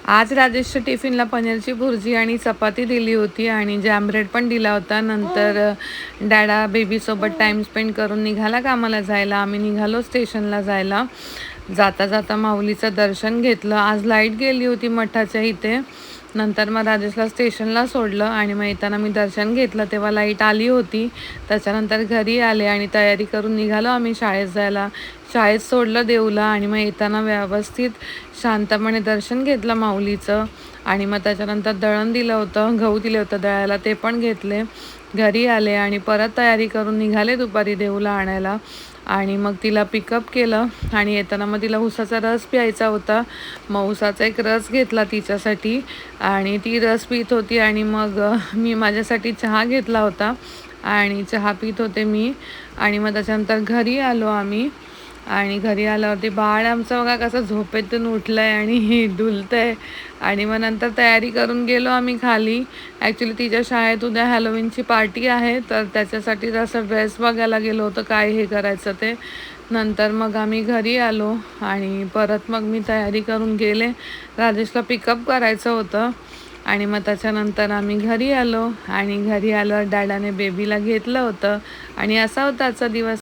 आज राजेशच्या टिफिनला पनीरची भुर्जी आणि चपाती दिली होती आणि जॅम ब्रेड पण दिला होता. नंतर डॅडा बेबीसोबत टाईम स्पेंड करून निघाला कामाला जायला. आम्ही निघालो स्टेशनला जायला. जाता जाता माऊलीचं दर्शन घेतलं. आज लाईट गेली होती मठाच्या इथे. नंतर मग राजेशला स्टेशनला सोडलं आणि मग येताना मी दर्शन घेतलं तेव्हा लाईट आली होती. त्याच्यानंतर घरी आले आणि तयारी करून निघालो आम्ही शाळेत जायला. शाळेत सोडलं देऊला आणि मग येताना व्यवस्थित शांतपणे दर्शन घेतलं माऊलीचं. आणि मग त्याच्यानंतर दळण दिलं होतं, गहू दिले होतं दळायला, ते पण घेतले. घरी आले आणि परत तयारी करून निघाले दुपारी देऊला आणायला. आणि मग तिला पिकअप केलं आणि येताना मग तिला उसाचा रस प्यायचा होता. मग उसाचा एक रस घेतला तिच्यासाठी आणि ती रस पित होती. आणि मग मी माझ्यासाठी चहा घेतला होता आणि चहा पित होते मी. आणि मग त्याच्यानंतर घरी आलो आम्ही. आणि घरी आल्यावरती बाळ आमचं बघा कसं झोपेतून उठलं आहे आणि डुलतं आहे. आणि मग नंतर तयारी करून गेलो आम्ही खाली. ॲक्च्युली तिच्या शाळेत उद्या हॅलोविनची पार्टी आहे, तर त्याच्यासाठी जसं ड्रेस बघायला गेलो होतं काय हे करायचं ते. नंतर मग आम्ही घरी आलो आणि परत मग मी तयारी करून गेले. राजेशला पिकअप करायचं होतं आणि मग त्याच्यानंतर आम्ही घरी आलो. आणि घरी आल्यावर डॅडाने बेबीला घेतलं होतं आणि असा होता आजचा दिवस.